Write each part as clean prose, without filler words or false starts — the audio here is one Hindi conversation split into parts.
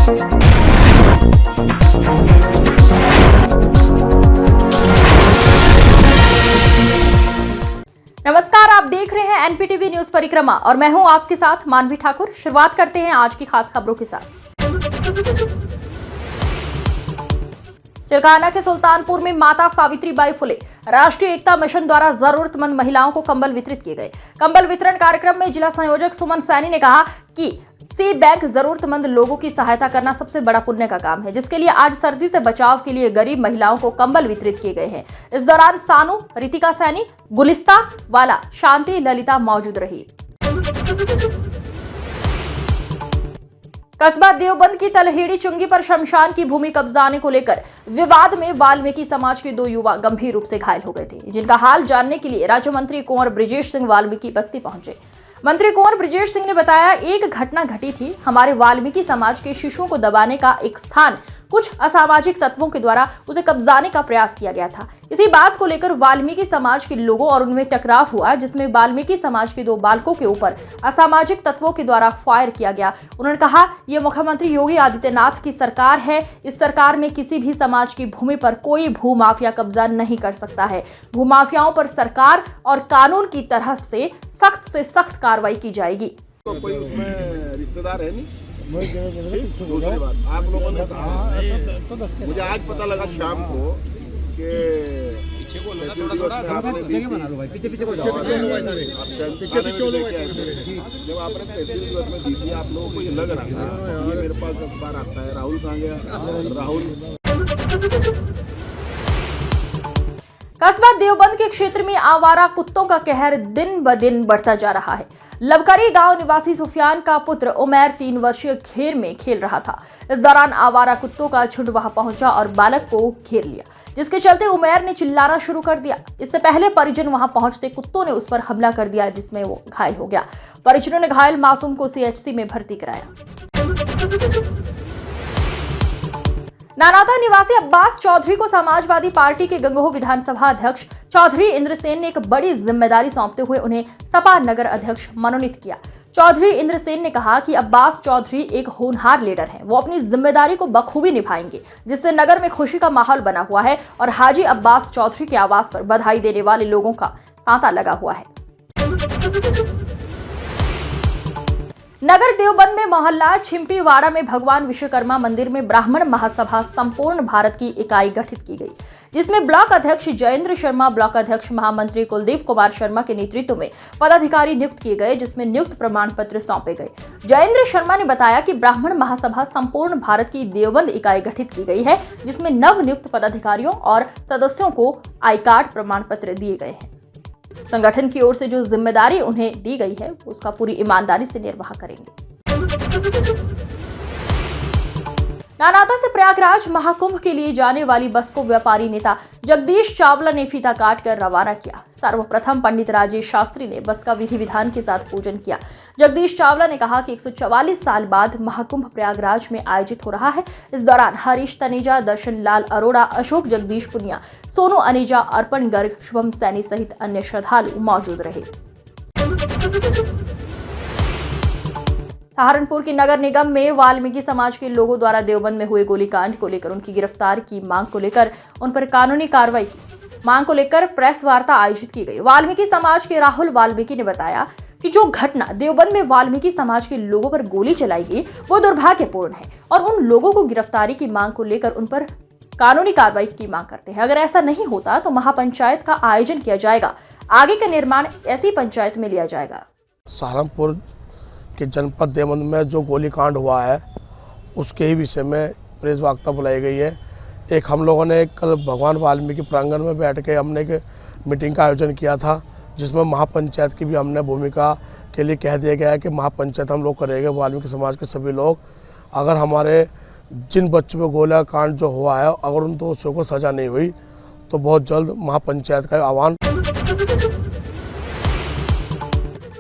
नमस्कार, आप देख रहे हैं एनपीटीवी न्यूज परिक्रमा और मैं हूं आपके साथ मानवी ठाकुर। शुरुआत करते हैं आज की खास खबरों के साथ। चिलकाना के सुल्तानपुर में माता सावित्रीबाई फुले राष्ट्रीय एकता मिशन द्वारा जरूरतमंद महिलाओं को कंबल वितरित किए गए। कंबल वितरण कार्यक्रम में जिला संयोजक सुमन सैनी ने कहा कि सी बैंक जरूरतमंद लोगों की सहायता करना सबसे बड़ा पुण्य का काम है, जिसके लिए आज सर्दी से बचाव के लिए गरीब महिलाओं को कंबल वितरित किए गए हैं। इस दौरान सानू, रितिका सैनी, गुलिस्ता वाला, शांति, ललिता मौजूद रही। कस्बा देवबंद की तलहेड़ी चुंगी पर शमशान की भूमि कब्जाने को लेकर विवाद में वाल्मीकि समाज के 2 युवा गंभीर रूप से घायल हो गए थे, जिनका हाल जानने के लिए राज्य मंत्री कुंवर बृजेश सिंह वाल्मीकि बस्ती पहुंचे। मंत्री कुंवर बृजेश सिंह ने बताया, एक घटना घटी थी। हमारे वाल्मीकि समाज के शिशुओं को दबाने का एक स्थान कुछ असामाजिक तत्वों के द्वारा उसे कब्जाने का प्रयास किया गया था। इसी बात को लेकर वाल्मीकि समाज के लोगों और उनमें टकराव हुआ, जिसमें वाल्मीकि समाज के 2 बालकों के ऊपर असामाजिक तत्वों के द्वारा फायर किया गया। उन्होंने कहा, यह मुख्यमंत्री योगी आदित्यनाथ की सरकार है। इस सरकार में किसी भी समाज की भूमि पर कोई भूमाफिया कब्जा नहीं कर सकता है। भूमाफियाओं पर सरकार और कानून की तरफ से सख्त कार्रवाई की जाएगी। तो कोई उसमें रिश्तेदार है नहीं। दूसरी बात, आप लोगों ने कहा, मुझे आज पता लगा शाम को कि जब आपने तहसील दिवस में दी थी, आप लोगों को ये लग रहा था ये मेरे पास 10 बार आता है। राहुल कहाँ गया? राहुल कस्बा देवबंद के क्षेत्र में आवारा कुत्तों का कहर दिन ब दिन बढ़ता जा रहा है। लबकरी गांव निवासी सुफियान का पुत्र उमैर 3 वर्षीय घेर में खेल रहा था। इस दौरान आवारा कुत्तों का झुंड वहां पहुंचा और बालक को घेर लिया, जिसके चलते उमैर ने चिल्लाना शुरू कर दिया। इससे पहले परिजन वहां पहुंचते कुत्तों ने उस पर हमला कर दिया, जिसमें वो घायल हो गया। परिजनों ने घायल मासूम को सीएचसी में भर्ती कराया। नानाता निवासी अब्बास चौधरी को समाजवादी पार्टी के गंगोह विधानसभा अध्यक्ष चौधरी इंद्रसेन ने एक बड़ी जिम्मेदारी सौंपते हुए उन्हें सपा नगर अध्यक्ष मनोनीत किया। चौधरी इंद्रसेन ने कहा कि अब्बास चौधरी एक होनहार लीडर हैं। वो अपनी जिम्मेदारी को बखूबी निभाएंगे, जिससे नगर में खुशी का माहौल बना हुआ है और हाजी अब्बास चौधरी के आवास पर बधाई देने वाले लोगों का तांता लगा हुआ है। नगर देवबंद में मोहल्ला छिम्पीवाड़ा में भगवान विश्वकर्मा मंदिर में ब्राह्मण महासभा संपूर्ण भारत की इकाई गठित की गई, जिसमें ब्लॉक अध्यक्ष जयेंद्र शर्मा, ब्लॉक अध्यक्ष महामंत्री कुलदीप कुमार शर्मा के नेतृत्व में पदाधिकारी नियुक्त किए गए, जिसमें नियुक्त प्रमाण पत्र सौंपे गए। जयेंद्र शर्मा ने बताया कि ब्राह्मण महासभा संपूर्ण भारत की देवबंद इकाई गठित की गई है, जिसमें नव नियुक्त पदाधिकारियों और सदस्यों को आई कार्ड प्रमाण पत्र दिए गए हैं। संगठन की ओर से जो जिम्मेदारी उन्हें दी गई है, उसका पूरी ईमानदारी से निर्वाह करेंगे। नानाता से प्रयागराज महाकुंभ के लिए जाने वाली बस को व्यापारी नेता जगदीश चावला ने फीता काट कर रवाना किया। सर्वप्रथम पंडित राजेश शास्त्री ने बस का विधि विधान के साथ पूजन किया। जगदीश चावला ने कहा कि 144 साल बाद महाकुंभ प्रयागराज में आयोजित हो रहा है। इस दौरान हरीश तनेजा, दर्शन लाल अरोड़ा, अशोक जगदीश पुनिया, सोनू अनेजा, अर्पण गर्ग, शुभम सैनी सहित अन्य श्रद्धालु मौजूद रहे। सहारनपुर की नगर निगम में वाल्मीकि समाज के लोगों द्वारा देवबंद में हुए गोलीकांड को लेकर उनकी गिरफ्तारी की मांग को लेकर उन पर कानूनी कार्रवाई की मांग को लेकर प्रेस वार्ता आयोजित की गई। वाल्मीकि समाज के राहुल वाल्मीकि ने बताया कि जो घटना देवबंद में वाल्मीकि समाज के लोगों पर गोली चलाई गई वो दुर्भाग्यपूर्ण है और उन लोगों को गिरफ्तारी की मांग को लेकर उन पर कानूनी कार्रवाई की मांग करते हैं। अगर ऐसा नहीं होता तो महापंचायत का आयोजन किया जाएगा। आगे का निर्माण ऐसी पंचायत में लिया जाएगा। सहारनपुर के जनपद देवबंद में जो गोलीकांड हुआ है उसके ही विषय में प्रेस वार्ता बुलाई गई है। एक हम लोगों ने कल भगवान वाल्मीकि प्रांगण में बैठ के हमने एक मीटिंग का आयोजन किया था, जिसमें महापंचायत की भी हमने भूमिका के लिए कह दिया गया है कि महापंचायत हम लोग करेंगे। वाल्मीकि समाज के सभी लोग, अगर हमारे जिन बच्चों पे गोला कांड जो हुआ है अगर उन दोषियों को सज़ा नहीं हुई तो बहुत जल्द महापंचायत का आह्वान।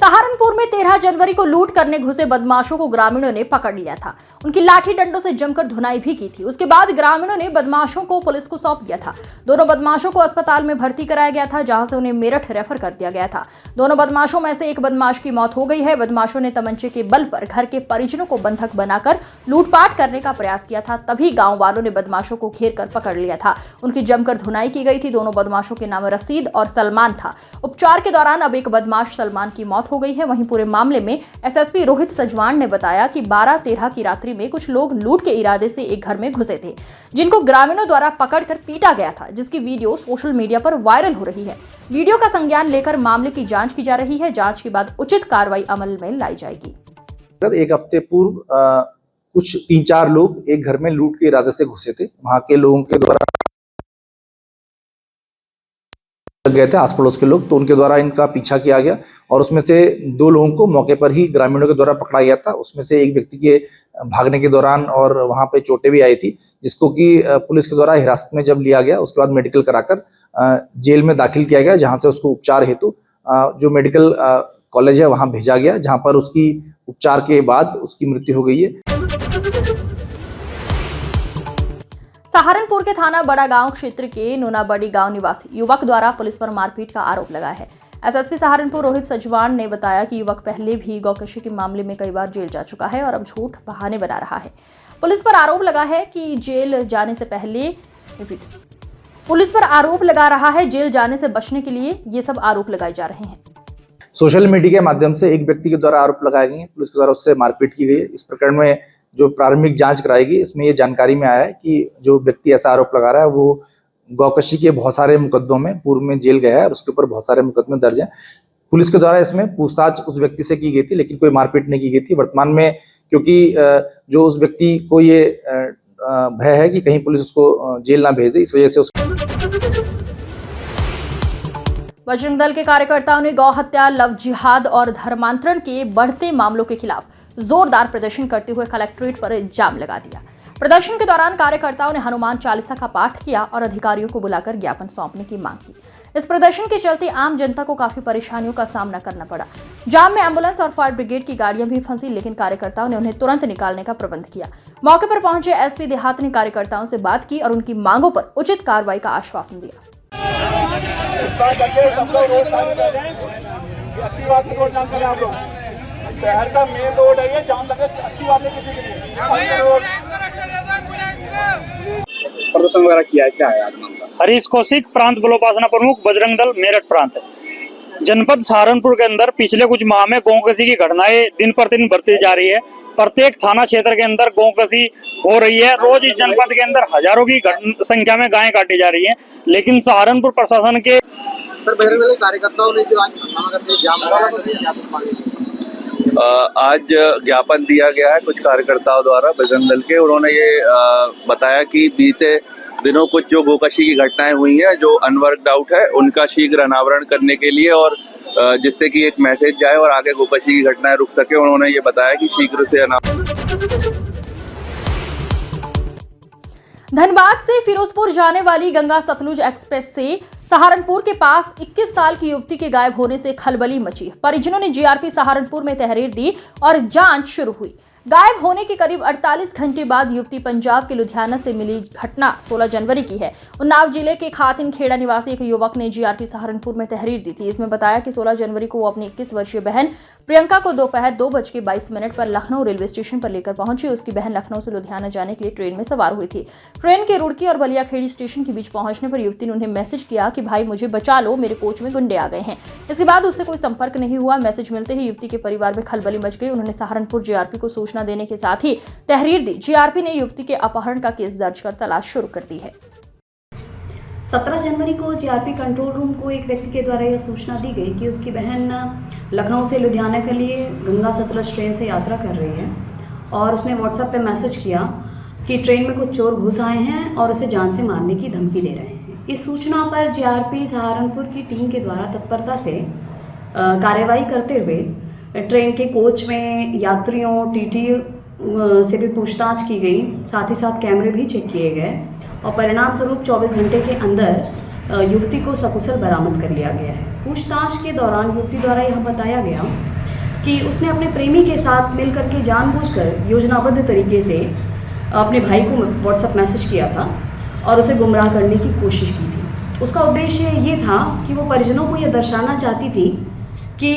सहारनपुर में 13 जनवरी को लूट करने घुसे बदमाशों को ग्रामीणों ने पकड़ लिया था। उनकी लाठी डंडों से जमकर धुनाई भी की थी। उसके बाद ग्रामीणों ने बदमाशों को पुलिस को सौंप दिया था। दोनों बदमाशों को अस्पताल में भर्ती कराया गया था, जहां से उन्हें मेरठ रेफर कर दिया गया था। दोनों बदमाशों में से एक बदमाश की मौत हो गई है। बदमाशों ने तमंचे के बल पर घर के परिजनों को बंधक बनाकर लूटपाट करने का प्रयास किया था। तभी गांव वालों ने बदमाशों को घेर कर पकड़ लिया था। उनकी जमकर धुनाई की गई थी। दोनों बदमाशों के नाम रशीद और सलमान था। उपचार के दौरान अब एक बदमाश सलमान की मौत हो गई है। वहीं पूरे मामले में एसएसपी रोहित सजवान ने बताया कि 12-13 की रात्रि में कुछ लोग लूट के इरादे से एक घर में घुसे थे, जिनको ग्रामीणों द्वारा पकड़कर पीटा गया था, जिसकी वीडियो सोशल मीडिया पर वायरल हो रही है। वीडियो का संज्ञान लेकर मामले की जांच की जा रही है। जांच के बाद उचित कार्रवाई अमल में लाई जाएगी। एक हफ्ते पूर्व कुछ 3-4 लोग एक घर में लूट के इरादे से घुसे थे। वहां के लोगों के द्वारा गए थे, आस पड़ोस के लोग, तो उनके द्वारा इनका पीछा किया गया और उसमें से 2 लोगों को मौके पर ही ग्रामीणों के द्वारा पकड़ा गया था। उसमें से एक व्यक्ति के भागने के दौरान और वहां पे चोटें भी आई थी, जिसको कि पुलिस के द्वारा हिरासत में जब लिया गया, उसके बाद मेडिकल कराकर जेल में दाखिल किया गया, जहां से उसको उपचार हेतु जो मेडिकल कॉलेज है वहां भेजा गया, जहां पर उसकी उपचार के बाद उसकी मृत्यु हो गई है। सहारनपुर के थाना बड़ा गांव क्षेत्र के नूनाबड़ी गांव निवासी युवक द्वारा पुलिस पर मारपीट का आरोप लगा है। एसएसपी सहारनपुर रोहित सजवान ने बताया कि युवक पहले भी गौकशी के मामले में कई बार जेल जा चुका है और अब झूठ बहाने बना रहा है। पुलिस पर आरोप लगा है कि जेल जाने से पहले पुलिस पर आरोप लगा रहा है, जेल जाने से बचने के लिए ये सब आरोप लगाए जा रहे हैं। सोशल मीडिया के माध्यम से एक व्यक्ति के द्वारा आरोप लगाए गए हैं, पुलिस के द्वारा उससे मारपीट की गई है। इस प्रकरण में जो प्रारंभिक जांच कराएगी, इसमें ये जानकारी में आया है कि जो व्यक्ति ऐसा आरोप लगा रहा है वो गौकशी के बहुत सारे मुकदमों में पूर्व में जेल गया है और उसके ऊपर बहुत सारे मुकदमे दर्ज हैं। पुलिस के द्वारा इसमें पूछताछ उस व्यक्ति से की गई थी, लेकिन कोई मारपीट नहीं की गई थी। वर्तमान में क्योंकि जो उस व्यक्ति को ये भय है कि कहीं पुलिस उसको जेल ना भेजे, इस वजह से उसको बजरंग दल के कार्यकर्ताओं ने गौ हत्या, लव जिहाद और धर्मांतरण के बढ़ते मामलों के खिलाफ जोरदार प्रदर्शन करते हुए कलेक्ट्रेट पर जाम लगा दिया। प्रदर्शन के दौरान कार्यकर्ताओं ने हनुमान चालीसा का पाठ किया और अधिकारियों को बुलाकर ज्ञापन सौंपने की मांग की। इस प्रदर्शन के चलते आम जनता को काफी परेशानियों का सामना करना पड़ा। जाम में एम्बुलेंस और फायर ब्रिगेड की गाड़ियां भी फंसी, लेकिन कार्यकर्ताओं ने उन्हें तुरंत निकालने का प्रबंध किया। मौके पर पहुंचे एसपी देहात ने कार्यकर्ताओं से बात की और उनकी मांगों पर उचित कार्रवाई का आश्वासन दिया। शहर का मेन रोड है ये, जाम लगे अच्छी बात है किसी के लिए। प्रदर्शन वगैरह किया है, क्या है आज मामला? हरीश कौशिक, प्रांत बलोपासना प्रमुख, बजरंग दल, मेरठ प्रांत। जनपद सहारनपुर के अंदर पिछले कुछ माह में गौकशी की घटनाएं दिन प्रतिदिन बढ़ती जा रही है। प्रत्येक थाना क्षेत्र के अंदर गौकशी हो रही है। रोज इस जनपद के अंदर हजारों की संख्या में गायें काटी जा रही हैं, लेकिन सहारनपुर प्रशासन के बजरंग दल कार्यकर्ताओं ने जो आज जाम लगाया, आज ज्ञापन दिया गया है कुछ कार्यकर्ताओं द्वारा बजरंग दल के। उन्होंने ये बताया कि बीते दिनों कुछ जो गोकशी की घटनाएं हुई हैं, जो अनवर्कड आउट है, उनका शीघ्र अनावरण करने के लिए और जिससे कि एक मैसेज जाए और आगे गोकशी की घटनाएं रुक सके, उन्होंने ये बताया कि शीघ्र से धनबाद से फिरोजपुर जाने वाली गंगा सतलुज एक्सप्रेस से सहारनपुर के पास 21 साल की युवती के गायब होने से खलबली मची। परिजनों ने जीआरपी सहारनपुर में तहरीर दी और जांच शुरू हुई। गायब होने के करीब 48 घंटे बाद युवती पंजाब के लुधियाना से मिली। घटना 16 जनवरी की है। उन्नाव जिले के खातिन खेड़ा निवासी एक युवक ने जीआरपी सहारनपुर में तहरीर दी थी। इसमें बताया कि 16 जनवरी को वो अपनी 21 वर्षीय बहन प्रियंका को दोपहर 2:22 पर लखनऊ रेलवे स्टेशन पर लेकर पहुंची। उसकी बहन लखनऊ से लुधियाना जाने के लिए ट्रेन में सवार हुई थी। ट्रेन के रुड़की और बलियाखेड़ी स्टेशन के बीच पहुंचने पर युवती ने उन्हें मैसेज किया कि भाई मुझे बचा लो, मेरे कोच में गुंडे आ गए हैं। इसके बाद उससे कोई संपर्क नहीं हुआ। मैसेज मिलते ही युवती के परिवार में खलबली मच गई। उन्होंने सहारनपुर जीआरपी को सूचना देने के साथ ही तहरीर दी। जीआरपी ने युवती के अपहरण का केस दर्ज कर तलाश शुरू कर दी है। 17 जनवरी को जीआरपी कंट्रोल रूम को एक व्यक्ति के द्वारा यह सूचना दी गई कि उसकी बहन लखनऊ से लुधियाना के लिए गंगा सतलुज ट्रेन से यात्रा कर रही है और उसने व्हाट्सएप पे मैसेज किया कि ट्रेन में कुछ चोर घुस आए हैं और उसे जान से मारने की धमकी दे रहे हैं। इस सूचना पर जीआरपी सहारनपुर की टीम के द्वारा तत्परता से कार्रवाई करते हुए ट्रेन के कोच में यात्रियों, टीटी से भी पूछताछ की गई। साथ ही साथ कैमरे भी चेक किए गए और परिणाम स्वरूप 24 घंटे के अंदर युवती को सकुशल बरामद कर लिया गया है। पूछताछ के दौरान युवती द्वारा यह बताया गया कि उसने अपने प्रेमी के साथ मिलकर के जानबूझकर योजनाबद्ध तरीके से अपने भाई को व्हाट्सएप मैसेज किया था और उसे गुमराह करने की कोशिश की थी। उसका उद्देश्य ये था कि वो परिजनों को यह दर्शाना चाहती थी कि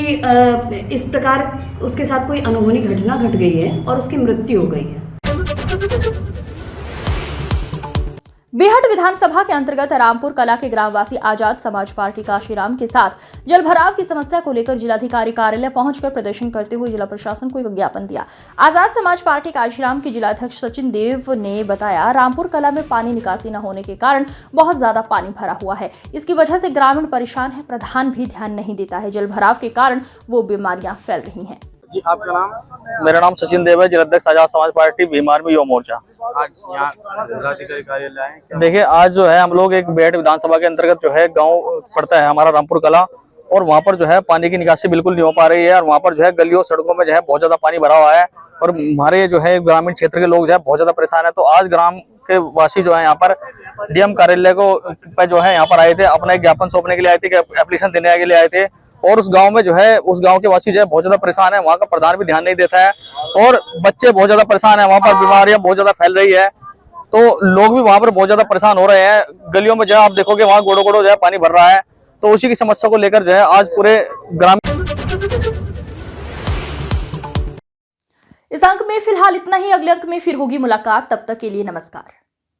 इस प्रकार उसके साथ कोई अनहोनी घटना घट गई है और उसकी मृत्यु हो गई है। बेहट विधानसभा के अंतर्गत रामपुर कला के ग्रामवासी आजाद समाज पार्टी काशीराम के साथ जलभराव की समस्या को लेकर जिलाधिकारी कार्यालय पहुंचकर प्रदर्शन करते हुए जिला प्रशासन को एक ज्ञापन दिया। आजाद समाज पार्टी काशीराम के जिलाध्यक्ष सचिन देव ने बताया, रामपुर कला में पानी निकासी न होने के कारण बहुत ज्यादा पानी भरा हुआ है। इसकी वजह से ग्रामीण परेशान है, प्रधान भी ध्यान नहीं देता है। जलभराव के कारण वो बीमारियां फैल रही हैं। जी, आपका नाम? मेरा नाम सचिन देव है, जिलाध्यक्ष आजाद समाज पार्टी भीमार में युवा मोर्चा। आज यहाँ जिलाधिकारी कार्यालय आए हैं। देखिए, आज जो है हम लोग एक बेहट विधानसभा के अंतर्गत जो है गांव पड़ता है हमारा रामपुर कला, और वहां पर जो है पानी की निकासी बिल्कुल नहीं हो पा रही है और वहां पर जो है गलियों सड़कों में जो है बहुत ज्यादा पानी भरा हुआ है और हमारे जो है ग्रामीण क्षेत्र के लोग जो है बहुत ज्यादा परेशान है। तो आज ग्राम के वासी जो है यहाँ पर डीएम कार्यालय को पे जो है यहाँ पर आए थे, अपना एक ज्ञापन सौंपने के लिए आए थे, एप्लीकेशन देने के लिए आए थे। और उस गांव में जो है उस गांव के वासी जो है बहुत ज्यादा परेशान है, वहाँ का प्रधान भी ध्यान नहीं देता है और बच्चे बहुत ज्यादा परेशान है, वहाँ पर बीमारियां बहुत ज्यादा फैल रही है। तो लोग भी वहां पर बहुत ज्यादा परेशान हो रहे हैं। गलियों में जो है आप देखोगे वहाँ गोड़ो गोड़ो जो है पानी भर रहा है। तो उसी की समस्या को लेकर जो है आज पूरे ग्राम। इस अंक में फिलहाल इतना ही। अगले अंक में फिर होगी मुलाकात। तब तक के लिए नमस्कार।